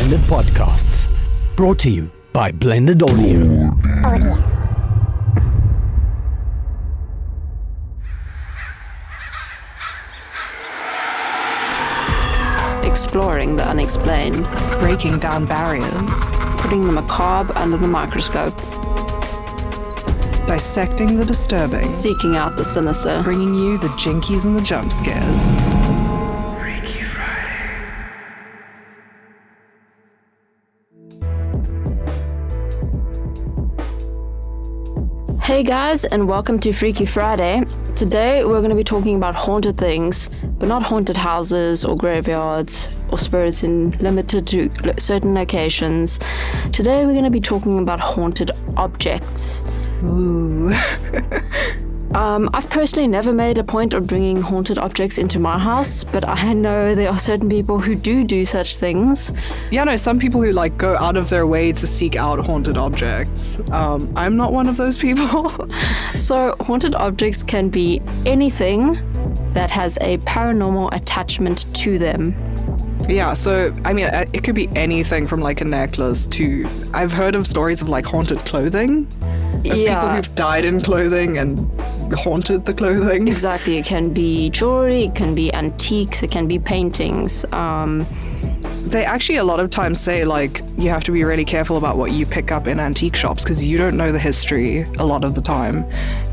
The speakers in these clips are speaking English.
Blended Podcasts. Brought to you by Blended Audio. Exploring the unexplained, breaking down barriers, putting the macabre under the microscope, dissecting the disturbing, seeking out the sinister, bringing you the jinkies and the jump scares. Hey guys, and welcome to Freaky Friday. Today we're going to be talking about haunted things, but not haunted houses or graveyards or spirits limited to certain locations. Today we're going to be talking about haunted objects. Ooh. I've personally never made a point of bringing haunted objects into my house, but I know there are certain people who do such things. Yeah, no, some people who go out of their way to seek out haunted objects. I'm not one of those people. So haunted objects can be anything that has a paranormal attachment to them. Yeah, so, I mean, it could be anything from a necklace to... I've heard of stories of haunted clothing. Of people who've died in clothing and haunted the clothing. Exactly. It can be jewelry, it can be antiques, it can be paintings. They actually a lot of times say you have to be really careful about what you pick up in antique shops because you don't know the history a lot of the time,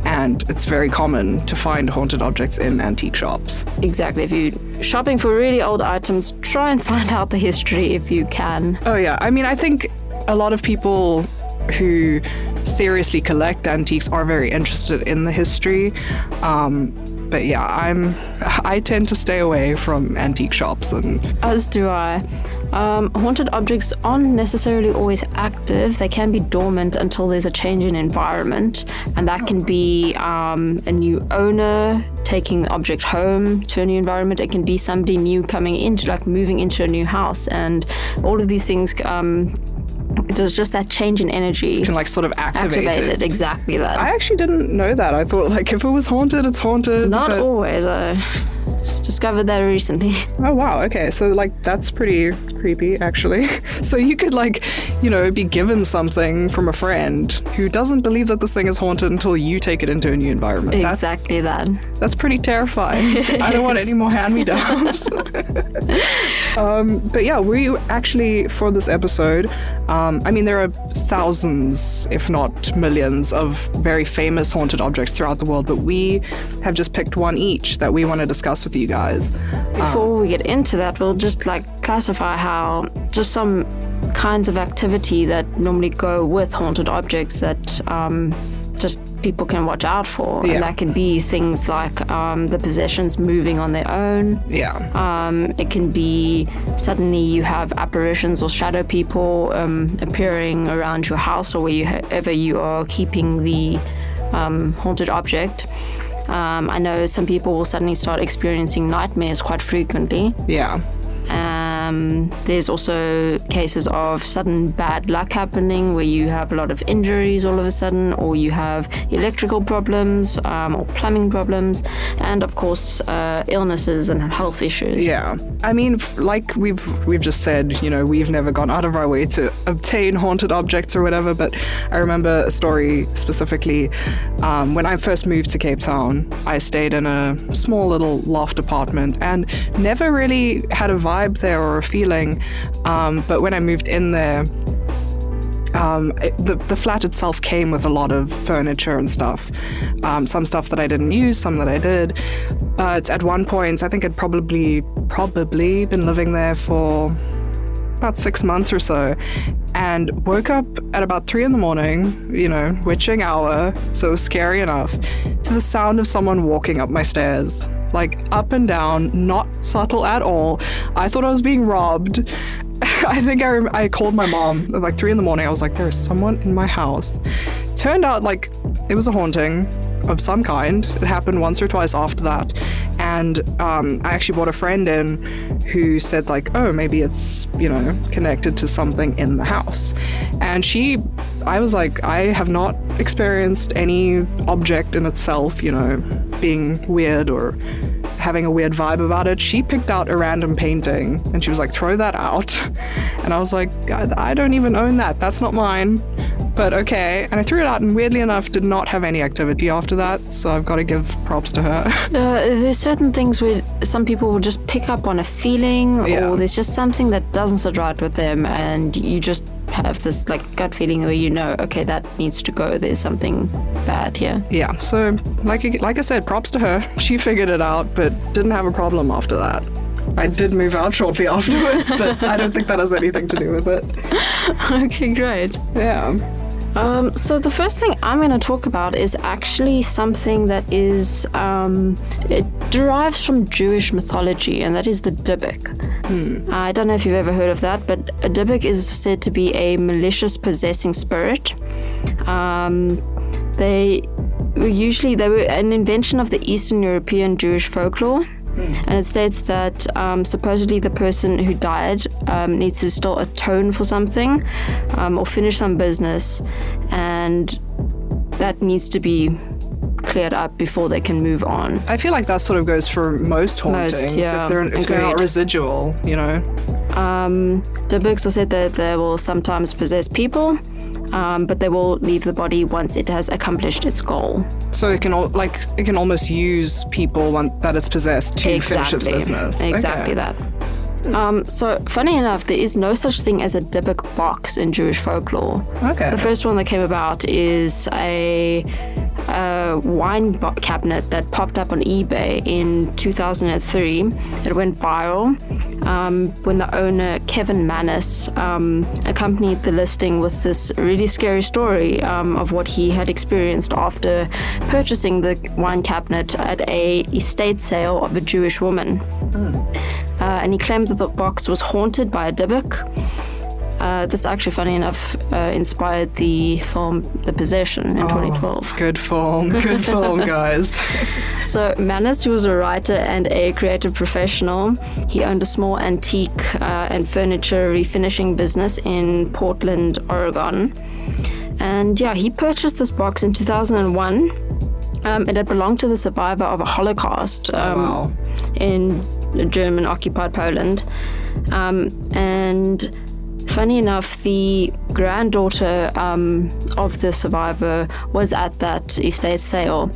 and it's very common to find haunted objects in antique shops. Exactly. If you're shopping for really old items, try and find out the history if you can. Oh yeah, I mean, I think a lot of people who seriously collect antiques are very interested in the history. But yeah, I tend to stay away from antique shops. As do I. Haunted objects aren't necessarily always active. They can be dormant until there's a change in environment, and that can be a new owner taking the object home to a new environment. It can be somebody new coming into, moving into a new house, and all of these things. There's just that change in energy. You can sort of activate it. Exactly that. I actually didn't know that. I thought if it was haunted, it's haunted. Not always. I just discovered that recently. Oh wow, okay. So that's pretty creepy actually. So you could be given something from a friend who doesn't believe that this thing is haunted until you take it into a new environment. Exactly That's pretty terrifying. I don't want any more hand-me-downs. But yeah, we actually, for this episode, there are thousands, if not millions, of very famous haunted objects throughout the world, but we have just picked one each that we want to discuss with you guys. Before we get into that, we'll just classify how just some kinds of activity that normally go with haunted objects that just people can watch out for. Yeah. And that can be things like the possessions moving on their own. Yeah. It can be suddenly you have apparitions or shadow people appearing around your house or wherever you are keeping the haunted object. I know some people will suddenly start experiencing nightmares quite frequently. Yeah. There's also cases of sudden bad luck happening where you have a lot of injuries all of a sudden, or you have electrical problems or plumbing problems, and of course illnesses and health issues. Yeah, I mean, we've just said, we've never gone out of our way to obtain haunted objects or whatever, but I remember a story specifically when I first moved to Cape Town. I stayed in a small little loft apartment and never really had a vibe there or a feeling, but when I moved in there, the flat itself came with a lot of furniture and stuff, some stuff that I didn't use, some that I did, but at one point I think I'd probably been living there for about 6 months or so, and woke up at about 3 a.m, witching hour, so it was scary enough, to the sound of someone walking up my stairs, up and down, not subtle at all. I thought I was being robbed. I think I called my mom at 3 a.m. I was like, there is someone in my house. Turned out it was a haunting of some kind. It happened once or twice after that. And I actually brought a friend in who said oh, maybe it's, connected to something in the house. And I was like, I have not experienced any object in itself, being weird or having a weird vibe about it, she picked out a random painting and she was like, throw that out. And I was like, I don't even own that. That's not mine. But okay. And I threw it out and weirdly enough did not have any activity after that. So I've got to give props to her. There's certain things where some people will just pick up on a feeling or there's just something that doesn't sit right with them and you just have this like gut feeling where you know, okay, that needs to go. There's something bad here. Yeah, so like I said, props to her. She figured it out, but didn't have a problem after that. I did move out shortly afterwards, but I don't think that has anything to do with it. Okay, great. Yeah. So the first thing I'm going to talk about is actually something that is, it derives from Jewish mythology, and that is the dybbuk. I don't know if you've ever heard of that, but a dybbuk is said to be a malicious possessing spirit. They were an invention of the Eastern European Jewish folklore. And it states that supposedly the person who died needs to still atone for something or finish some business, and that needs to be cleared up before they can move on. I feel like that sort of goes for most hauntings, if they're not residual, you know. Dybbuks are said that they will sometimes possess people, but they will leave the body once it has accomplished its goal. So it can almost use people that it's possessed to finish its business. Exactly that. So funny enough, there is no such thing as a dybbuk box in Jewish folklore. Okay. The first one that came about is a wine cabinet that popped up on eBay in 2003. It went viral when the owner, Kevin Mannis, accompanied the listing with this really scary story of what he had experienced after purchasing the wine cabinet at a estate sale of a Jewish woman. And he claimed that the box was haunted by a dybbuk. This actually, funny enough, inspired the film The Possession in 2012. Good film, guys. So Mannis, who was a writer and a creative professional, he owned a small antique and furniture refinishing business in Portland, Oregon. And yeah, he purchased this box in 2001. It had belonged to the survivor of a Holocaust in German-occupied Poland. And funny enough, the granddaughter of the survivor was at that estate sale.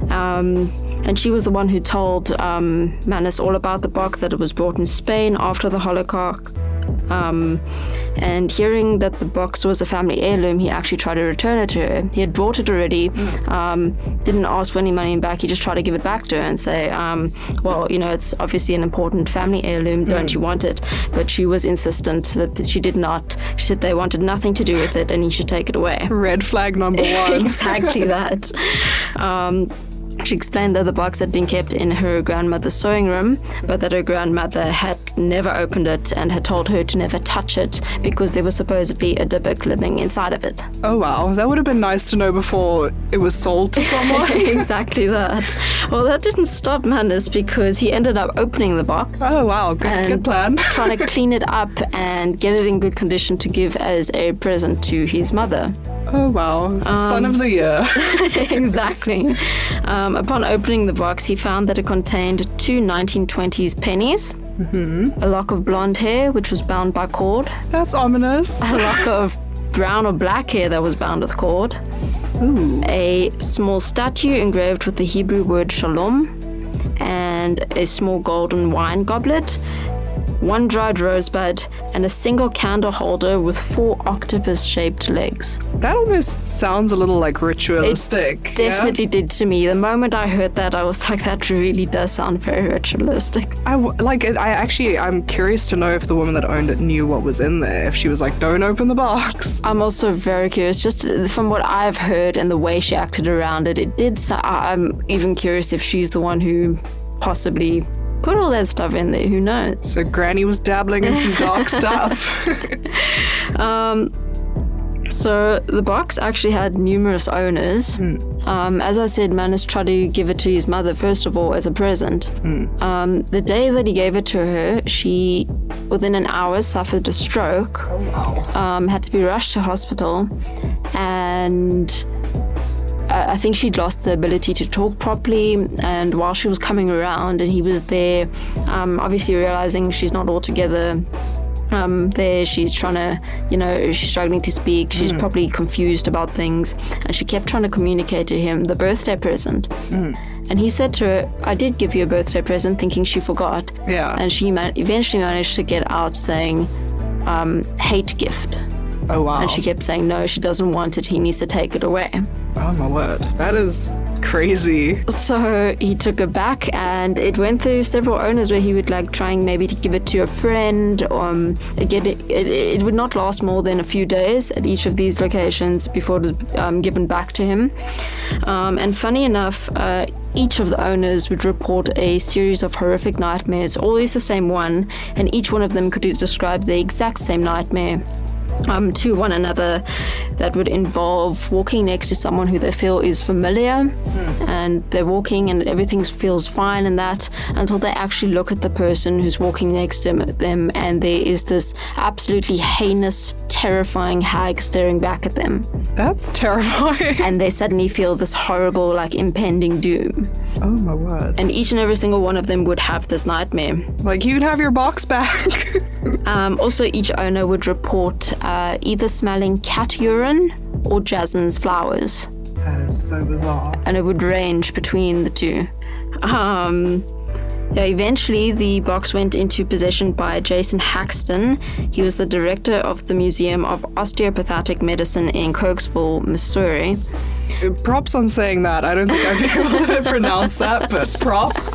And she was the one who told Mannis all about the box, that it was brought in Spain after the Holocaust. And hearing that the box was a family heirloom, he actually tried to return it to her. He had brought it already, didn't ask for any money back. He just tried to give it back to her and say, well, you know, it's obviously an important family heirloom. Don't you want it? But she was insistent that she did not. She said they wanted nothing to do with it and he should take it away. Red flag number one. Exactly that. She explained that the box had been kept in her grandmother's sewing room, but that her grandmother had never opened it and had told her to never touch it because there was supposedly a dybbuk living inside of it. Oh wow, that would have been nice to know before it was sold to someone. Exactly that. Well, that didn't stop Mannis because he ended up opening the box. Oh wow, good plan. Trying to clean it up and get it in good condition to give as a present to his mother. Oh wow, son of the year. Exactly. Upon opening the box, he found that it contained two 1920s pennies, a lock of blonde hair, which was bound by cord. That's ominous. A lock of brown or black hair that was bound with cord. Ooh. A small statue engraved with the Hebrew word shalom, and a small golden wine goblet, one dried rosebud, and a single candle holder with 4 octopus-shaped legs. That almost sounds a little like ritualistic. It definitely did to me. The moment I heard that, I was like, that really does sound very ritualistic. I'm curious to know if the woman that owned it knew what was in there. If she was like, don't open the box. I'm also very curious, just from what I've heard and the way she acted around it, I'm even curious if she's the one who possibly put all that stuff in there. Who knows? So Granny was dabbling in some dark stuff. So the box actually had numerous owners. As I said, Mannis tried to give it to his mother, first of all, as a present. The day that he gave it to her, she, within an hour, suffered a stroke. Oh, wow. Had to be rushed to hospital. And I think she'd lost the ability to talk properly, and while she was coming around and he was there, obviously realizing she's not altogether there, she's trying to, she's struggling to speak, she's probably confused about things, and she kept trying to communicate to him the birthday present. And he said to her, I did give you a birthday present, thinking she forgot. Yeah. And she eventually managed to get out saying, hate gift. Oh, wow. And she kept saying, no, she doesn't want it, he needs to take it away. Oh, my word. That is crazy. So he took it back, and it went through several owners where he would like trying maybe to give it to a friend. Again, it would not last more than a few days at each of these locations before it was given back to him. And funny enough, each of the owners would report a series of horrific nightmares, always the same one, and each one of them could describe the exact same nightmare to one another, that would involve walking next to someone who they feel is familiar, and they're walking and everything feels fine and that, until they actually look at the person who's walking next to them, and there is this absolutely heinous, terrifying hag staring back at them. That's terrifying. And they suddenly feel this horrible, like, impending doom. Oh, my word. And each and every single one of them would have this nightmare. Like, you can have your box back. Also, each owner would report either smelling cat urine or Jasmine's flowers. That is so bizarre. And it would range between the two. Eventually, the box went into possession by Jason Haxton. He was the director of the Museum of Osteopathic Medicine in Kirksville, Missouri. Props on saying that. I don't think I'd be able to pronounce that, but props.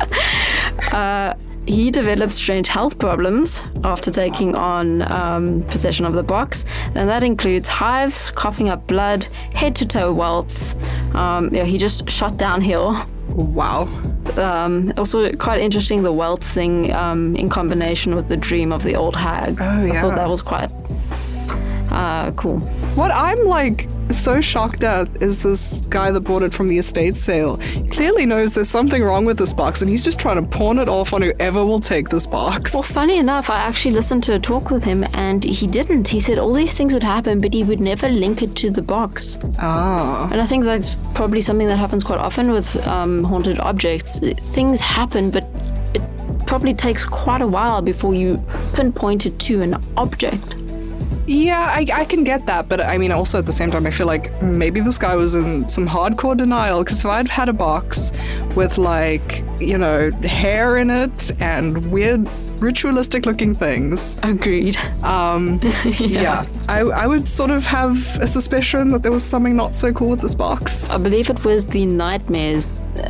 He developed strange health problems after taking on possession of the box, and that includes hives, coughing up blood, head-to-toe welts. He just shot downhill. Wow. Also, quite interesting, the welts thing in combination with the dream of the old hag. Oh, yeah. I thought that was quite cool. What I'm like so shocked at is this guy that bought it from the estate sale. He clearly knows there's something wrong with this box, and he's just trying to pawn it off on whoever will take this box. Well, funny enough, I actually listened to a talk with him, and he didn't. He said all these things would happen, but he would never link it to the box. Ah. And I think that's probably something that happens quite often with haunted objects. Things happen, but it probably takes quite a while before you pinpoint it to an object. Yeah, I can get that, but I mean, also at the same time, I feel like maybe this guy was in some hardcore denial, because if I'd had a box with, like, hair in it and weird ritualistic looking things. Agreed. Yeah. I would sort of have a suspicion that there was something not so cool with this box. I believe it was the nightmares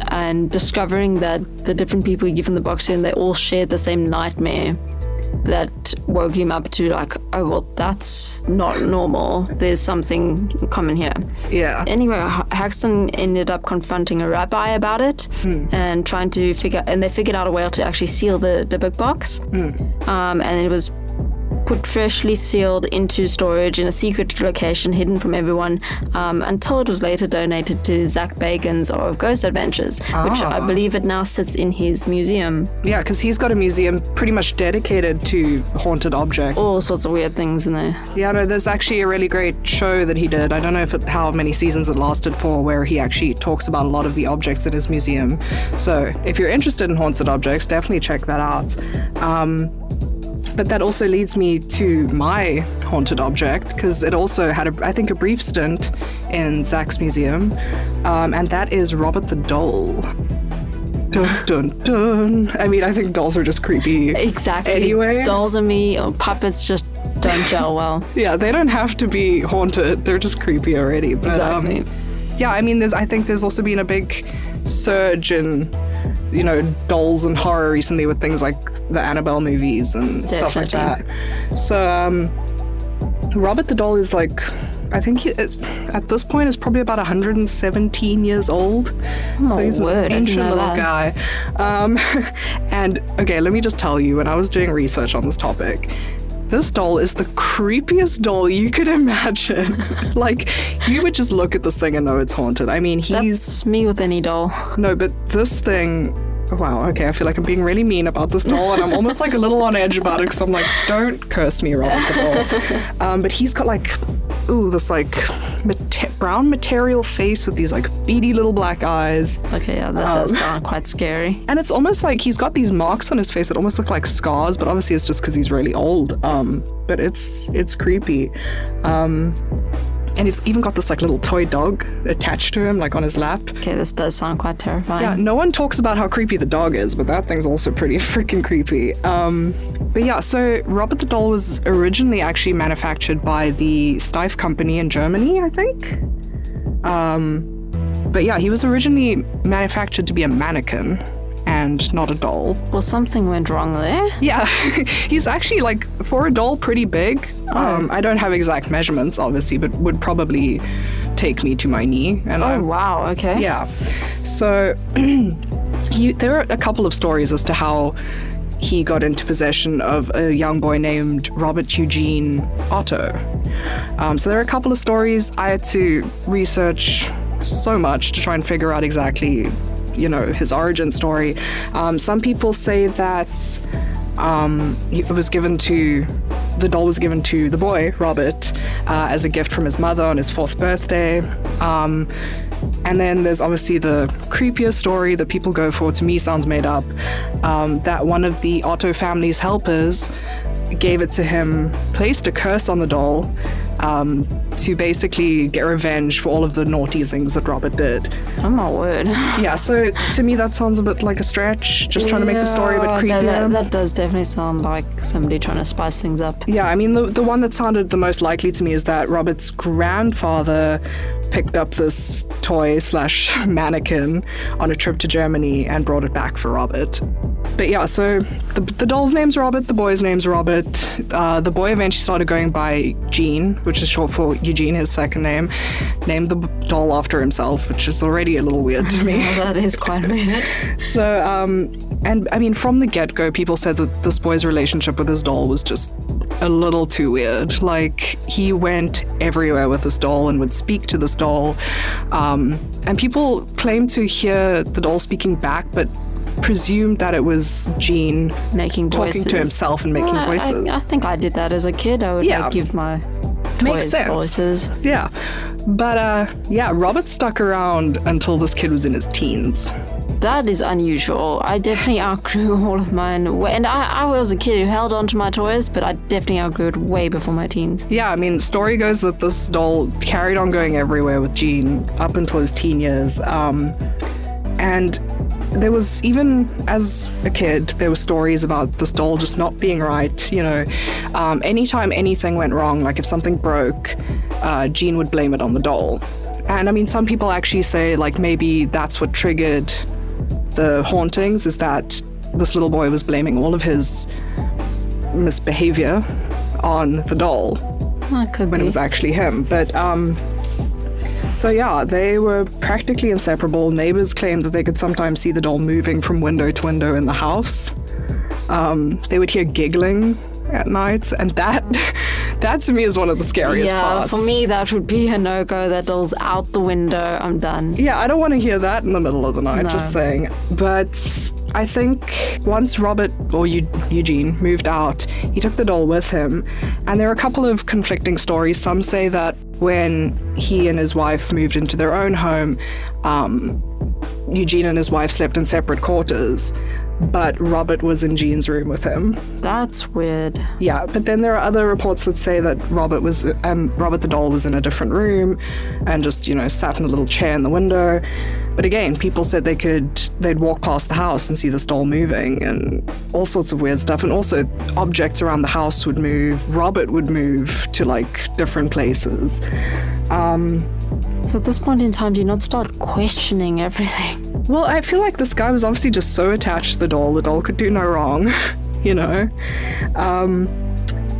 and discovering that the different people he given the box to, and they all shared the same nightmare, that woke him up to like, oh, well, that's not normal. There's something common here. Yeah. Anyway, Haxton ended up confronting a rabbi about it and they figured out a way to actually seal the big box. And it was put freshly sealed into storage in a secret location hidden from everyone until it was later donated to Zach Bagans of Ghost Adventures, which I believe it now sits in his museum. Yeah, because he's got a museum pretty much dedicated to haunted objects. All sorts of weird things in there. Yeah, no, there's actually a really great show that he did. I don't know how many seasons it lasted for, where he actually talks about a lot of the objects in his museum. So if you're interested in haunted objects, definitely check that out. But that also leads me to my haunted object, because it also had, I think, a brief stint in Zach's museum, and that is Robert the Doll. Dun, dun, dun. I mean, I think dolls are just creepy. Exactly. Anyway. Dolls and me, or puppets just don't gel well. Yeah, they don't have to be haunted. They're just creepy already. But, exactly. Yeah, I mean, I think there's also been a big surge in dolls and horror recently with things like the Annabelle movies and stuff like that. So, Robert the Doll is like, I think at this point is probably about 117 years old. So he's an ancient little guy. And okay, let me just tell you, when I was doing research on this topic, this doll is the creepiest doll you could imagine. Like, you would just look at this thing and know it's haunted. I mean, That's me with any doll. No, but this thing... Wow, okay, I feel like I'm being really mean about this doll, and I'm almost like a little on edge about it, because I'm like, don't curse me, Robert the Doll. But he's got like this like brown material face with these like beady little black eyes. Okay, yeah, that does sound quite scary. And it's almost like he's got these marks on his face that almost look like scars, but obviously it's just because he's really old. But it's creepy. And he's even got this like little toy dog attached to him, like on his lap. Okay, this does sound quite terrifying. Yeah, no one talks about how creepy the dog is, but that thing's also pretty freaking creepy. But yeah, so Robert the doll was originally actually manufactured by the Steiff company in Germany, I think. But yeah, he was originally manufactured to be a mannequin and not a doll. Well, something went wrong there. Yeah, he's actually, like, for a doll, pretty big. I don't have exact measurements, obviously, but would probably take me to my knee. And wow, okay. Yeah. So there are a couple of stories as to how he got into possession of a young boy named Robert Eugene Otto. So there are a couple of stories. I had to research so much to try and figure out exactly, you know, his origin story. Some people say that the doll was given to the boy, Robert, as a gift from his mother on his 4th birthday. And then there's obviously the creepier story that people go for, to me sounds made up, that one of the Otto family's helpers gave it to him, placed a curse on the doll, to basically get revenge for all of the naughty things that Robert did. Oh my word. Yeah, so to me that sounds a bit like a stretch, just trying to make the story a bit creepier. That does definitely sound like somebody trying to spice things up. Yeah, I mean, the one that sounded the most likely to me is that Robert's grandfather picked up this toy/mannequin on a trip to Germany and brought it back for Robert. But yeah, so the doll's name's Robert, the boy's name's Robert. The boy eventually started going by Gene, which is short for Eugene, his second name. Named the doll after himself, which is already a little weird to me. That is quite weird. So, and I mean, from the get-go, people said that this boy's relationship with his doll was just a little too weird. Like, he went everywhere with this doll and would speak to this doll. And people claim to hear the doll speaking back, but presumed that it was Gene making voices. Talking to himself and making voices. I think I did that as a kid. I would give my toys voices. Yeah. But Robert stuck around until this kid was in his teens. That is unusual. I definitely outgrew all of mine. And I was a kid who held on to my toys, but I definitely outgrew it way before my teens. Yeah, I mean, story goes that this doll carried on going everywhere with Gene up until his teen years. And there was, even as a kid, there were stories about this doll just not being right. You know, anytime anything went wrong, like if something broke, Gene would blame it on the doll. And I mean, some people actually say, like, maybe that's what triggered the hauntings, is that this little boy was blaming all of his misbehavior on the doll. That could when be. It was actually him. But so yeah, they were practically inseparable. Neighbors claimed that they could sometimes see the doll moving from window to window in the house. They would hear giggling at night, and that to me is one of the scariest parts. Yeah, for me that would be a no-go. That doll's out the window, I'm done. Yeah, I don't want to hear that in the middle of the night, just saying. But I think once Robert, or Eugene, moved out, he took the doll with him, and there are a couple of conflicting stories. Some say that when he and his wife moved into their own home, Eugene and his wife slept in separate quarters, but Robert was in Gene's room with him. That's weird. Yeah, but then there are other reports that say that Robert the doll was in a different room and just, you know, sat in a little chair in the window. But again, people said they'd walk past the house and see this doll moving and all sorts of weird stuff. And also objects around the house would move. Robert would move to, like, different places. So at this point in time, do you not start questioning everything? Well, I feel like this guy was obviously just so attached to the doll could do no wrong, you know?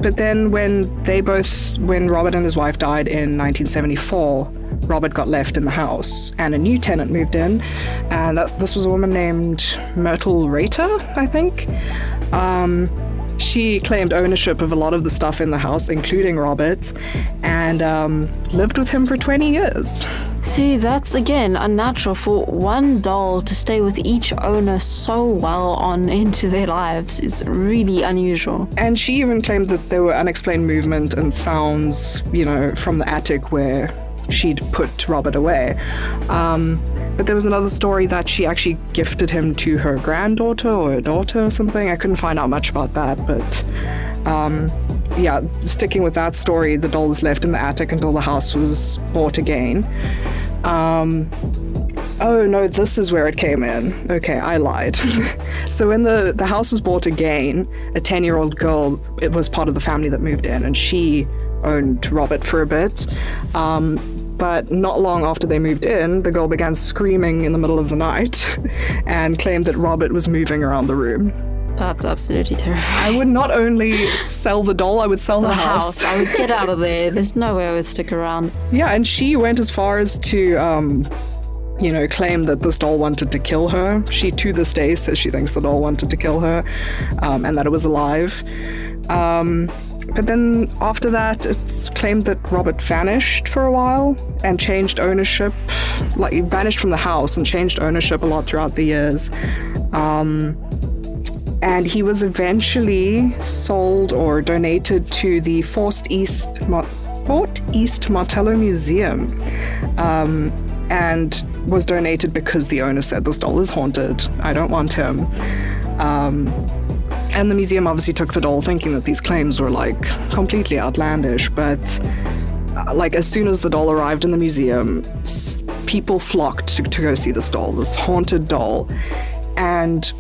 But then when Robert and his wife died in 1974, Robert got left in the house and a new tenant moved in, and this was a woman named Myrtle Rater, I think. She claimed ownership of a lot of the stuff in the house, including Robert's, and lived with him for 20 years. See, that's again unnatural for one doll to stay with each owner so well on into their lives. Is really unusual. And she even claimed that there were unexplained movement and sounds, from the attic where she'd put Robert away. But there was another story that she actually gifted him to her granddaughter or her daughter or something. I couldn't find out much about that, but sticking with that story, the doll was left in the attic until the house was bought again. Oh no, this is where it came in. Okay, I lied. So when the house was bought again, a 10-year-old girl, it was part of the family that moved in, and she owned Robert for a bit. But not long after they moved in, the girl began screaming in the middle of the night and claimed that Robert was moving around the room. That's absolutely terrifying. I would not only sell the doll, I would sell the house. I would get out of there. There's no way I would stick around. Yeah, and she went as far as to, claim that this doll wanted to kill her. She, to this day, says she thinks the doll wanted to kill her, and that it was alive. But then after that, it's claimed that Robert vanished for a while and changed ownership. Like, he vanished from the house and changed ownership a lot throughout the years. And he was eventually sold or donated to the Fort East Martello Museum, and was donated because the owner said this doll is haunted. I don't want him. And the museum obviously took the doll thinking that these claims were completely outlandish, but as soon as the doll arrived in the museum, people flocked to go see this doll, this haunted doll. And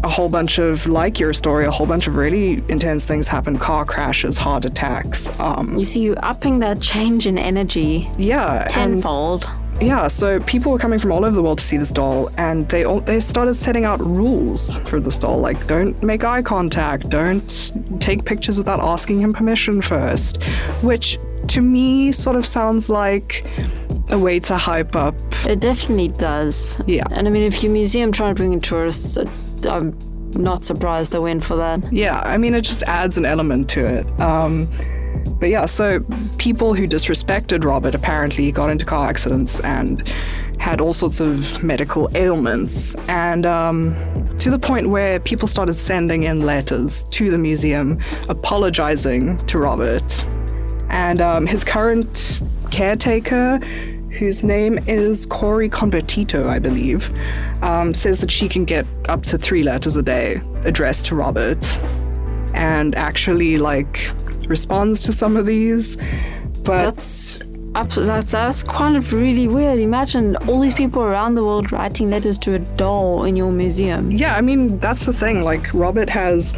a whole bunch of, like your story, a whole bunch of really intense things happened. Car crashes, heart attacks. You see, you're upping that change in energy. Yeah. Tenfold. Yeah, so people were coming from all over the world to see this doll, and they started setting out rules for this doll, like don't make eye contact, don't take pictures without asking him permission first, which to me sort of sounds like a way to hype up. It definitely does. Yeah. And I mean, if your museum trying to bring in tourists, I'm not surprised they went for that. Yeah, I mean, it just adds an element to it. But yeah, so people who disrespected Robert apparently got into car accidents and had all sorts of medical ailments. And to the point where people started sending in letters to the museum apologizing to Robert. And his current caretaker, whose name is Corey Convertito, I believe, says that she can get up to 3 letters a day addressed to Robert, and actually responds to some of these. But that's kind of really weird. Imagine all these people around the world writing letters to a doll in your museum. Yeah, I mean, that's the thing. Robert has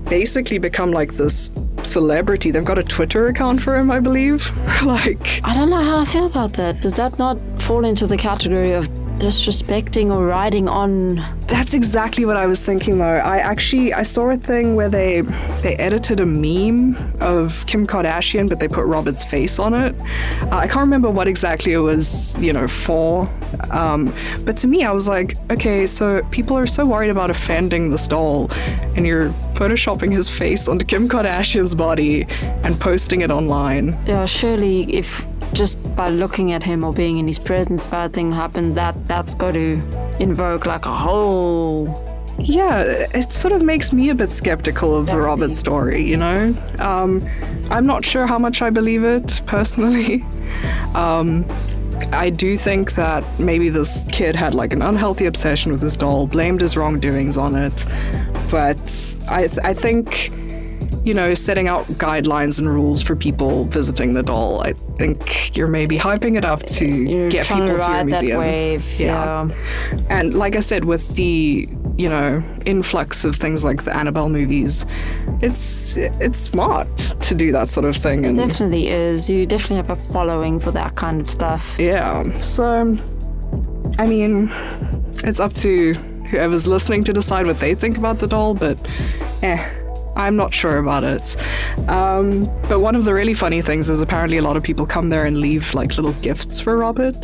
basically become this celebrity. They've got a Twitter account for him, I believe. I don't know how I feel about that. Does that not fall into the category of disrespecting or riding on? That's exactly what I was thinking, though. I saw a thing where they edited a meme of Kim Kardashian, but they put Robert's face on it. I can't remember what exactly it was, for. But to me, I was like, okay, so people are so worried about offending this doll, and you're photoshopping his face onto Kim Kardashian's body and posting it online. Yeah, surely if just by looking at him or being in his presence, bad thing happened, that's got to invoke a whole... Yeah, it sort of makes me a bit skeptical of the Robert story, I'm not sure how much I believe it, personally. I do think that maybe this kid had an unhealthy obsession with this doll, blamed his wrongdoings on it, but I think... setting out guidelines and rules for people visiting the doll. I think you're maybe hyping it up to get people to your museum. That wave, yeah. And like I said, with the, influx of things like the Annabelle movies, it's smart to do that sort of thing. It definitely is. You definitely have a following for that kind of stuff. Yeah. So, I mean, it's up to whoever's listening to decide what they think about the doll, but I'm not sure about it. But one of the really funny things is apparently a lot of people come there and leave little gifts for Robert.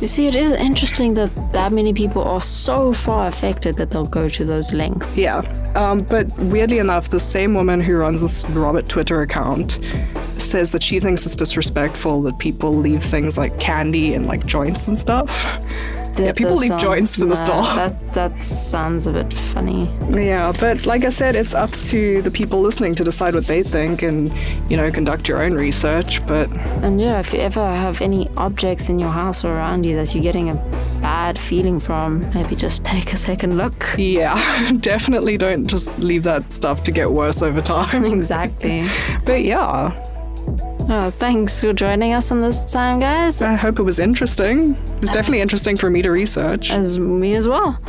You see, it is interesting that many people are so far affected that they'll go to those lengths. Yeah. But weirdly enough, the same woman who runs this Robert Twitter account says that she thinks it's disrespectful that people leave things like candy and like joints and stuff. Yeah, people leave joints for this doll. That sounds a bit funny. Yeah, but like I said, it's up to the people listening to decide what they think and, conduct your own research. And yeah, if you ever have any objects in your house or around you that you're getting a bad feeling from, maybe just take a second look. Yeah, definitely don't just leave that stuff to get worse over time. Exactly. But yeah. Oh, thanks for joining us on this time, guys. I hope it was interesting. It was definitely interesting for me to research. As me as well.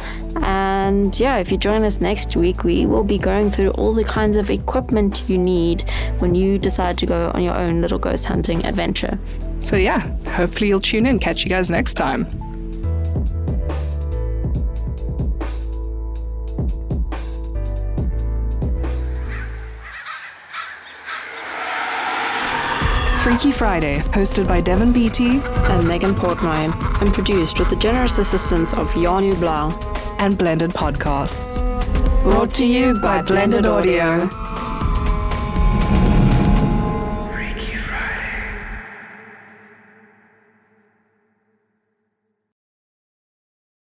And yeah, if you join us next week, we will be going through all the kinds of equipment you need when you decide to go on your own little ghost hunting adventure. So yeah, hopefully you'll tune in. Catch you guys next time. Freaky Fridays, hosted by Devin Beatty and Megan Portnoy, and produced with the generous assistance of Janu Blau and Blended Podcasts. Brought to you by Blended Audio.